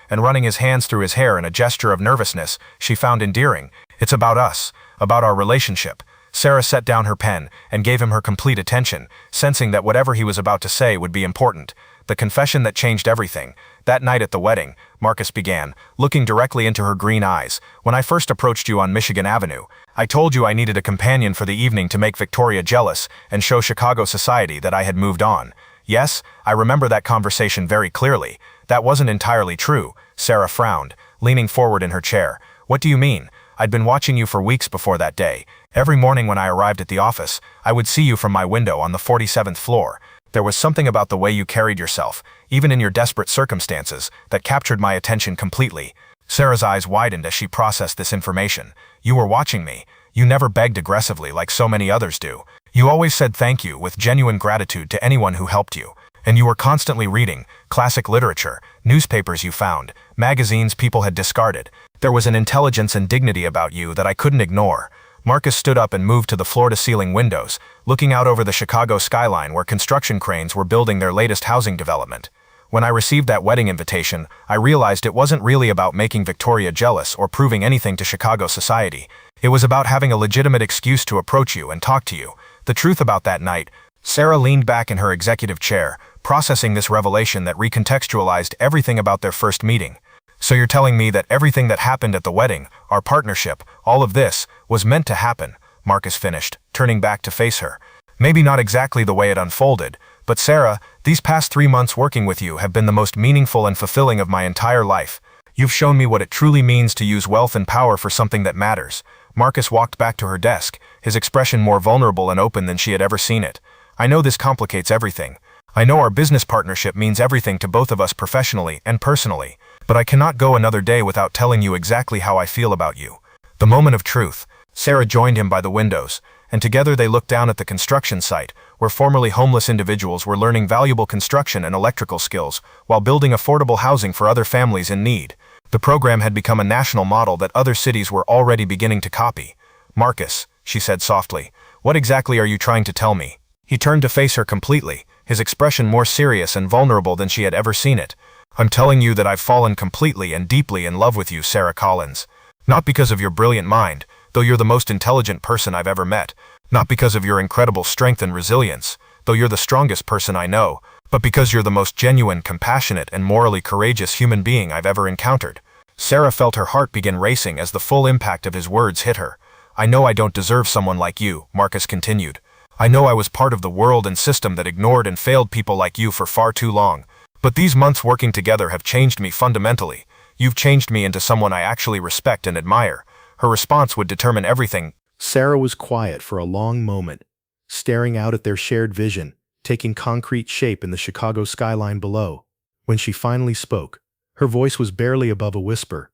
and running his hands through his hair in a gesture of nervousness she found endearing. It's about us, about our relationship. Sarah set down her pen and gave him her complete attention, sensing that whatever he was about to say would be important. The confession that changed everything. That night at the wedding, Marcus began, looking directly into her green eyes. When I first approached you on Michigan Avenue, I told you I needed a companion for the evening to make Victoria jealous and show Chicago society that I had moved on. Yes, I remember that conversation very clearly. That wasn't entirely true. Sarah frowned, leaning forward in her chair. What do you mean? I'd been watching you for weeks before that day. Every morning when I arrived at the office, I would see you from my window on the 47th floor. There was something about the way you carried yourself, even in your desperate circumstances, that captured my attention completely. Sarah's eyes widened as she processed this information. You were watching me. You never begged aggressively like so many others do. You always said thank you with genuine gratitude to anyone who helped you. And you were constantly reading classic literature, newspapers you found, magazines people had discarded. There was an intelligence and dignity about you that I couldn't ignore. Marcus stood up and moved to the floor-to-ceiling windows, looking out over the Chicago skyline where construction cranes were building their latest housing development. When I received that wedding invitation, I realized it wasn't really about making Victoria jealous or proving anything to Chicago society. It was about having a legitimate excuse to approach you and talk to you. The truth about that night. Sarah leaned back in her executive chair, processing this revelation that recontextualized everything about their first meeting. So you're telling me that everything that happened at the wedding, our partnership, all of this, was meant to happen, Marcus finished, turning back to face her. Maybe not exactly the way it unfolded, but Sarah, these past 3 months working with you have been the most meaningful and fulfilling of my entire life. You've shown me what it truly means to use wealth and power for something that matters. Marcus walked back to her desk, his expression more vulnerable and open than she had ever seen it. I know this complicates everything. I know our business partnership means everything to both of us professionally and personally, but I cannot go another day without telling you exactly how I feel about you. The moment of truth. Sarah joined him by the windows, and together they looked down at the construction site, where formerly homeless individuals were learning valuable construction and electrical skills while building affordable housing for other families in need. The program had become a national model that other cities were already beginning to copy. Marcus, she said softly, what exactly are you trying to tell me? He turned to face her completely, his expression more serious and vulnerable than she had ever seen it. I'm telling you that I've fallen completely and deeply in love with you, Sarah Collins. Not because of your brilliant mind, though you're the most intelligent person I've ever met. Not because of your incredible strength and resilience, though you're the strongest person I know, but because you're the most genuine, compassionate, and morally courageous human being I've ever encountered. Sarah felt her heart begin racing as the full impact of his words hit her. I know I don't deserve someone like you, Marcus continued. I know I was part of the world and system that ignored and failed people like you for far too long. But these months working together have changed me fundamentally. You've changed me into someone I actually respect and admire. Her response would determine everything. Sarah was quiet for a long moment, staring out at their shared vision, taking concrete shape in the Chicago skyline below. When she finally spoke, her voice was barely above a whisper.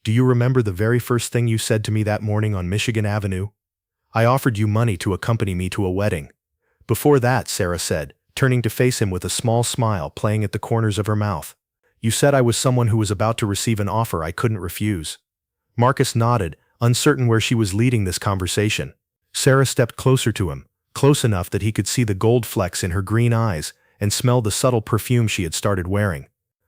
Do you remember the very first thing you said to me that morning on Michigan Avenue? I offered you money to accompany me to a wedding. Before that, Sarah said, turning to face him with a small smile playing at the corners of her mouth. You said I was someone who was about to receive an offer I couldn't refuse. Marcus nodded, uncertain where she was leading this conversation. Sarah stepped closer to him, close enough that he could see the gold flecks in her green eyes and smell the subtle perfume she had started wearing.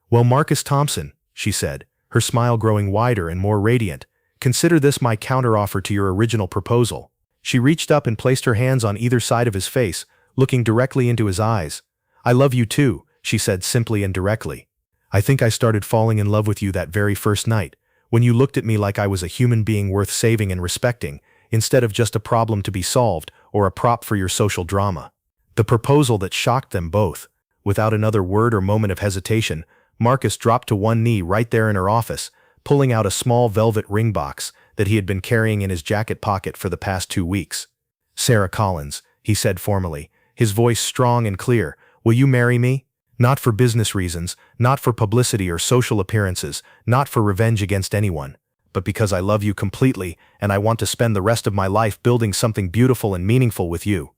Well, Marcus Thompson, she said, her smile growing wider and more radiant, consider this my counteroffer to your original proposal. She reached up and placed her hands on either side of his face, looking directly into his eyes. I love you too, she said simply and directly. I think I started falling in love with you that very first night, when you looked at me like I was a human being worth saving and respecting, instead of just a problem to be solved or a prop for your social drama. The proposal that shocked them both. Without another word or moment of hesitation, Marcus dropped to one knee right there in her office, pulling out a small velvet ring box that he had been carrying in his jacket pocket for the past 2 weeks. Sarah Collins, he said formally, his voice strong and clear, will you marry me? Not for business reasons, not for publicity or social appearances, not for revenge against anyone, but because I love you completely and I want to spend the rest of my life building something beautiful and meaningful with you.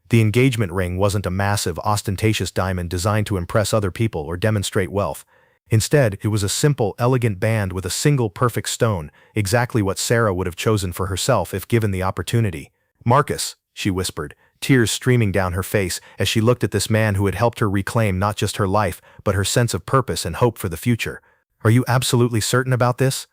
The engagement ring wasn't a massive, ostentatious diamond designed to impress other people or demonstrate wealth. Instead, it was a simple, elegant band with a single perfect stone, exactly what Sarah would have chosen for herself if given the opportunity. "Marcus," she whispered, tears streaming down her face as she looked at this man who had helped her reclaim not just her life, but her sense of purpose and hope for the future. "Are you absolutely certain about this?"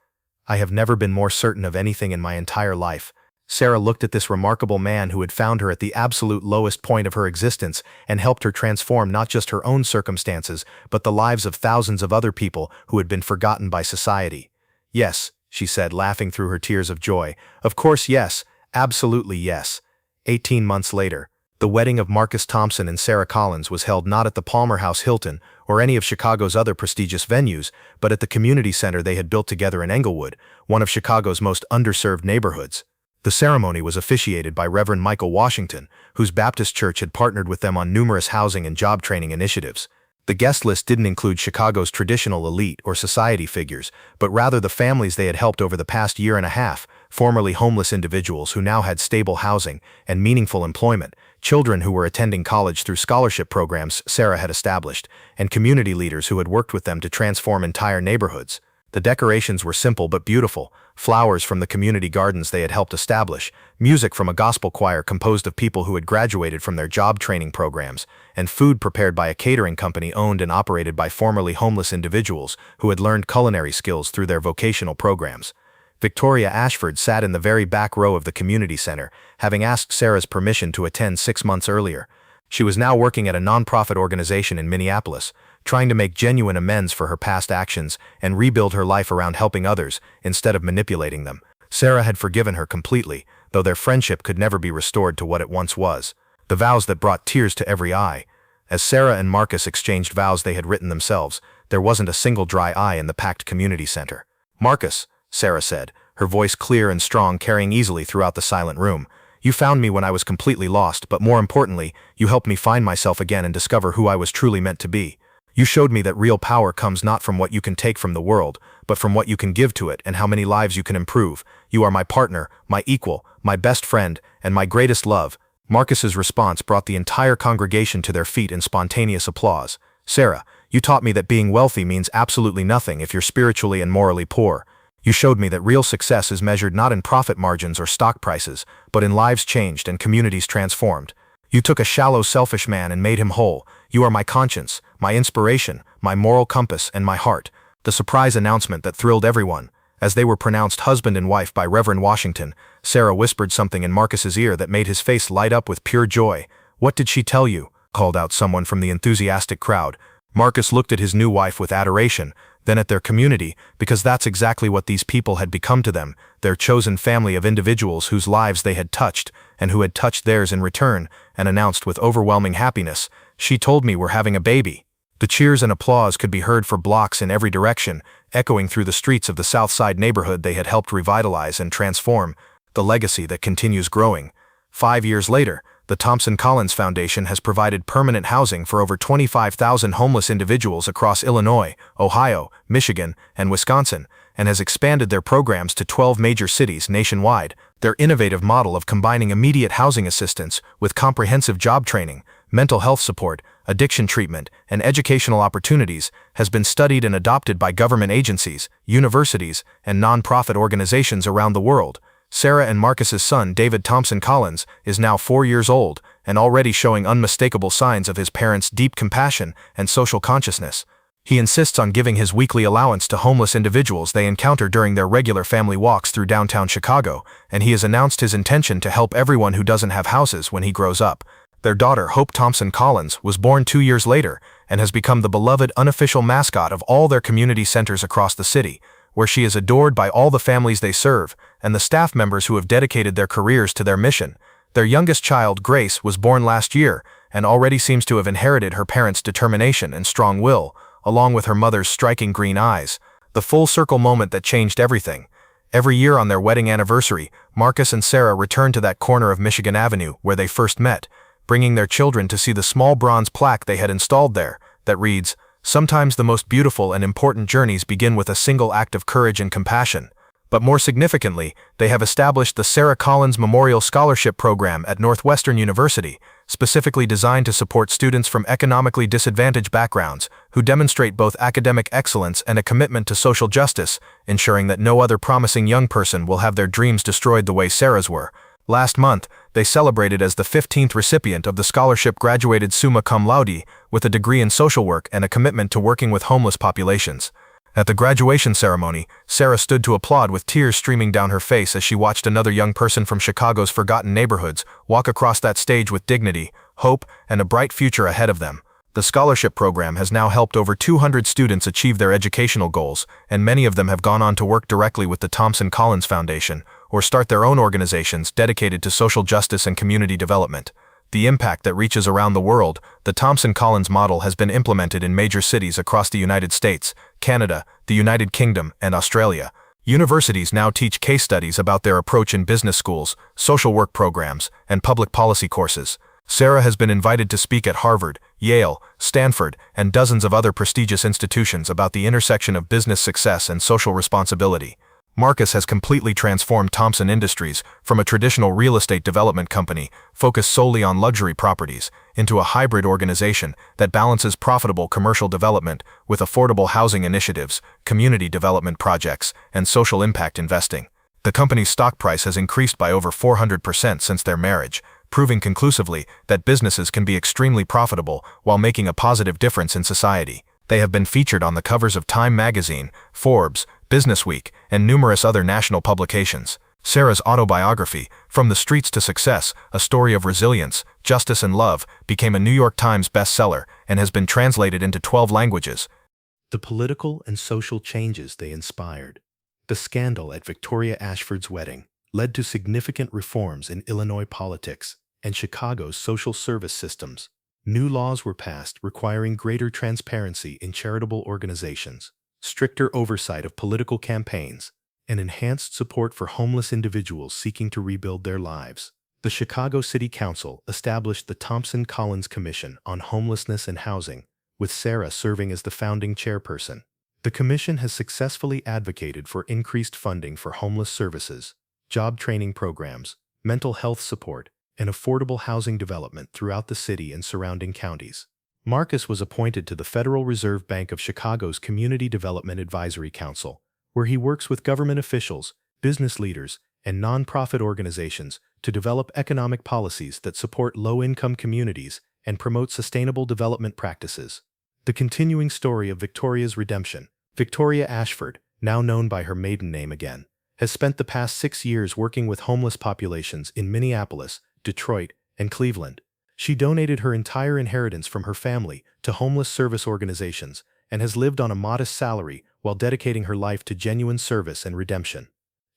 "I have never been more certain of anything in my entire life." Sarah looked at this remarkable man who had found her at the absolute lowest point of her existence and helped her transform not just her own circumstances, but the lives of thousands of other people who had been forgotten by society. "Yes," she said, laughing through her tears of joy. "Of course, yes. Absolutely yes." 18 months later, the wedding of Marcus Thompson and Sarah Collins was held not at the Palmer House Hilton or any of Chicago's other prestigious venues, but at the community center they had built together in Englewood, one of Chicago's most underserved neighborhoods. The ceremony was officiated by Reverend Michael Washington, whose Baptist church had partnered with them on numerous housing and job training initiatives. The guest list didn't include Chicago's traditional elite or society figures, but rather the families they had helped over the past year and a half, formerly homeless individuals who now had stable housing and meaningful employment, children who were attending college through scholarship programs Sarah had established, and community leaders who had worked with them to transform entire neighborhoods. The decorations were simple but beautiful: flowers from the community gardens they had helped establish, music from a gospel choir composed of people who had graduated from their job training programs, and food prepared by a catering company owned and operated by formerly homeless individuals who had learned culinary skills through their vocational programs. Victoria Ashford sat in the very back row of the community center, having asked Sarah's permission to attend 6 months earlier. She was now working at a nonprofit organization in Minneapolis, trying to make genuine amends for her past actions and rebuild her life around helping others instead of manipulating them. Sarah had forgiven her completely, though their friendship could never be restored to what it once was. The vows that brought tears to every eye. As Sarah and Marcus exchanged vows they had written themselves, there wasn't a single dry eye in the packed community center. "Marcus," Sarah said, her voice clear and strong, carrying easily throughout the silent room, "you found me when I was completely lost, but more importantly, you helped me find myself again and discover who I was truly meant to be. You showed me that real power comes not from what you can take from the world, but from what you can give to it and how many lives you can improve. You are my partner, my equal, my best friend, and my greatest love." Marcus's response brought the entire congregation to their feet in spontaneous applause. "Sarah, you taught me that being wealthy means absolutely nothing if you're spiritually and morally poor. You showed me that real success is measured not in profit margins or stock prices, but in lives changed and communities transformed. You took a shallow, selfish man and made him whole. You are my conscience, my inspiration, my moral compass, and my heart." The surprise announcement that thrilled everyone. As they were pronounced husband and wife by Reverend Washington, Sarah whispered something in Marcus's ear that made his face light up with pure joy. "What did she tell you?" called out someone from the enthusiastic crowd. Marcus looked at his new wife with adoration, then at their community, because that's exactly what these people had become to them, their chosen family of individuals whose lives they had touched, and who had touched theirs in return, and announced with overwhelming happiness, "She told me we're having a baby." The cheers and applause could be heard for blocks in every direction, echoing through the streets of the South Side neighborhood they had helped revitalize and transform, the legacy that continues growing. 5 years later, the Thompson Collins Foundation has provided permanent housing for over 25,000 homeless individuals across Illinois, Ohio, Michigan, and Wisconsin, and has expanded their programs to 12 major cities nationwide. Their innovative model of combining immediate housing assistance with comprehensive job training, mental health support, addiction treatment, and educational opportunities has been studied and adopted by government agencies, universities, and nonprofit organizations around the world. Sarah and Marcus's son, David Thompson Collins, is now 4 years old and already showing unmistakable signs of his parents' deep compassion and social consciousness. He insists on giving his weekly allowance to homeless individuals they encounter during their regular family walks through downtown Chicago, and he has announced his intention to help everyone who doesn't have houses when he grows up. Their daughter, Hope Thompson Collins, was born 2 years later and has become the beloved unofficial mascot of all their community centers across the city, where she is adored by all the families they serve and the staff members who have dedicated their careers to their mission. Their youngest child, Grace, was born last year and already seems to have inherited her parents' determination and strong will, along with her mother's striking green eyes. The full circle moment that changed everything. Every year on their wedding anniversary, Marcus and Sarah return to that corner of Michigan Avenue where they first met, bringing their children to see the small bronze plaque they had installed there that reads, "Sometimes the most beautiful and important journeys begin with a single act of courage and compassion." But more significantly, they have established the Sarah Collins Memorial Scholarship Program at Northwestern University, specifically designed to support students from economically disadvantaged backgrounds who demonstrate both academic excellence and a commitment to social justice, ensuring that no other promising young person will have their dreams destroyed the way Sarah's were. Last month, they celebrated as the 15th recipient of the scholarship graduated summa cum laude with a degree in social work and a commitment to working with homeless populations. At the graduation ceremony, Sarah stood to applaud with tears streaming down her face as she watched another young person from Chicago's forgotten neighborhoods walk across that stage with dignity, hope, and a bright future ahead of them. The scholarship program has now helped over 200 students achieve their educational goals, and many of them have gone on to work directly with the Thompson Collins Foundation or start their own organizations dedicated to social justice and community development. The impact that reaches around the world, the Thompson Collins model has been implemented in major cities across the United States, Canada, the United Kingdom, and Australia. Universities now teach case studies about their approach in business schools, social work programs, and public policy courses. Sarah has been invited to speak at Harvard, Yale, Stanford, and dozens of other prestigious institutions about the intersection of business success and social responsibility. Marcus has completely transformed Thompson Industries from a traditional real estate development company focused solely on luxury properties into a hybrid organization that balances profitable commercial development with affordable housing initiatives, community development projects, and social impact investing. The company's stock price has increased by over 400% since their marriage, proving conclusively that businesses can be extremely profitable while making a positive difference in society. They have been featured on the covers of Time magazine, Forbes, Business Week, and numerous other national publications. Sarah's autobiography, From the Streets to Success, a story of resilience, justice, and love, became a New York Times bestseller and has been translated into 12 languages. The political and social changes they inspired. The scandal at Victoria Ashford's wedding led to significant reforms in Illinois politics and Chicago's social service systems. New laws were passed requiring greater transparency in charitable organizations, stricter oversight of political campaigns, and enhanced support for homeless individuals seeking to rebuild their lives. The Chicago City Council established the Thompson Collins Commission on Homelessness and Housing, with Sarah serving as the founding chairperson. The commission has successfully advocated for increased funding for homeless services, job training programs, mental health support, and affordable housing development throughout the city and surrounding counties. Marcus was appointed to the Federal Reserve Bank of Chicago's Community Development Advisory Council, where he works with government officials, business leaders, and nonprofit organizations to develop economic policies that support low-income communities and promote sustainable development practices. The continuing story of Victoria's redemption. Victoria Ashford, now known by her maiden name again, has spent the past 6 years working with homeless populations in Minneapolis, Detroit, and Cleveland. She donated her entire inheritance from her family to homeless service organizations and has lived on a modest salary while dedicating her life to genuine service and redemption.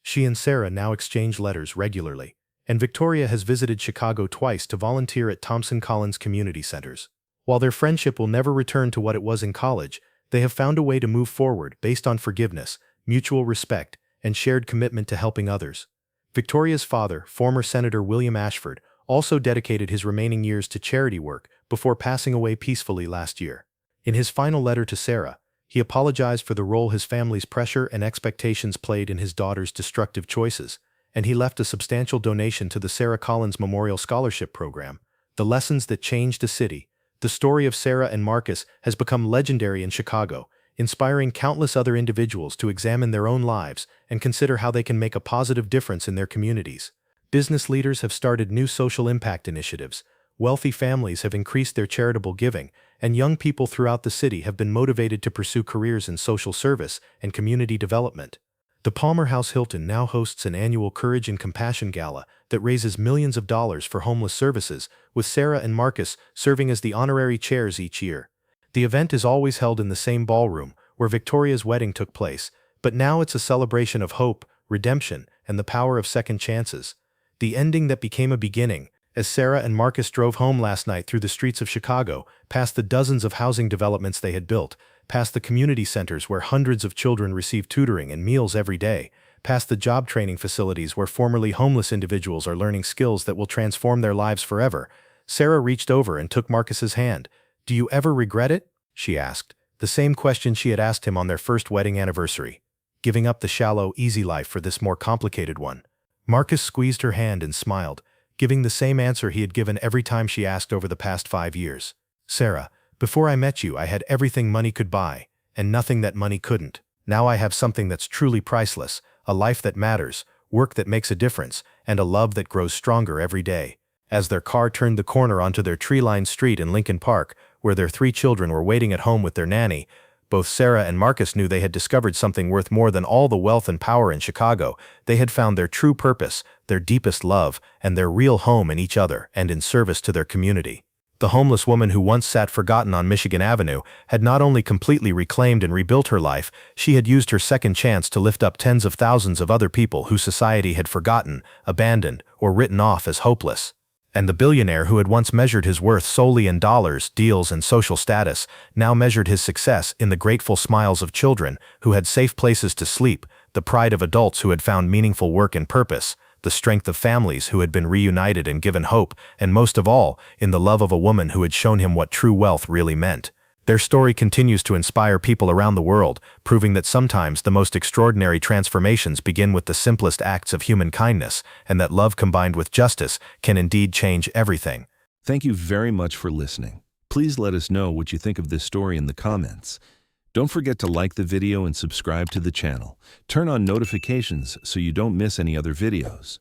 She and Sarah now exchange letters regularly, and Victoria has visited Chicago twice to volunteer at Thompson Collins community centers. While their friendship will never return to what it was in college, they have found a way to move forward based on forgiveness, mutual respect, and shared commitment to helping others. Victoria's father, former Senator William Ashford, also dedicated his remaining years to charity work before passing away peacefully last year. In his final letter to Sarah, he apologized for the role his family's pressure and expectations played in his daughter's destructive choices, and he left a substantial donation to the Sarah Collins Memorial Scholarship Program. The Lessons That Changed a City. The story of Sarah and Marcus has become legendary in Chicago, inspiring countless other individuals to examine their own lives and consider how they can make a positive difference in their communities. Business leaders have started new social impact initiatives, wealthy families have increased their charitable giving, and young people throughout the city have been motivated to pursue careers in social service and community development. The Palmer House Hilton now hosts an annual Courage and Compassion Gala that raises millions of dollars for homeless services, with Sarah and Marcus serving as the honorary chairs each year. The event is always held in the same ballroom where Victoria's wedding took place, but now it's a celebration of hope, redemption, and the power of second chances. The ending that became a beginning, as Sarah and Marcus drove home last night through the streets of Chicago, past the dozens of housing developments they had built, past the community centers where hundreds of children receive tutoring and meals every day, past the job training facilities where formerly homeless individuals are learning skills that will transform their lives forever. Sarah reached over and took Marcus's hand. "Do you ever regret it?" she asked, the same question she had asked him on their first wedding anniversary. Giving up the shallow, easy life for this more complicated one. Marcus squeezed her hand and smiled. giving the same answer he had given every time she asked over the past 5 years. Sarah, before I met you, I had everything money could buy, and nothing that money couldn't. Now I have something that's truly priceless, a life that matters, work that makes a difference, and a love that grows stronger every day. As their car turned the corner onto their tree-lined street in Lincoln Park, where their 3 children were waiting at home with their nanny, both Sarah and Marcus knew they had discovered something worth more than all the wealth and power in Chicago. They had found their true purpose, their deepest love, and their real home in each other and in service to their community. The homeless woman who once sat forgotten on Michigan Avenue had not only completely reclaimed and rebuilt her life, she had used her second chance to lift up tens of thousands of other people who society had forgotten, abandoned, or written off as hopeless. And the billionaire who had once measured his worth solely in dollars, deals, and social status now measured his success in the grateful smiles of children who had safe places to sleep, the pride of adults who had found meaningful work and purpose, the strength of families who had been reunited and given hope, and most of all, in the love of a woman who had shown him what true wealth really meant. Their story continues to inspire people around the world, proving that sometimes the most extraordinary transformations begin with the simplest acts of human kindness, and that love combined with justice can indeed change everything. Thank you very much for listening. Please let us know what you think of this story in the comments. Don't forget to like the video and subscribe to the channel. Turn on notifications so you don't miss any other videos.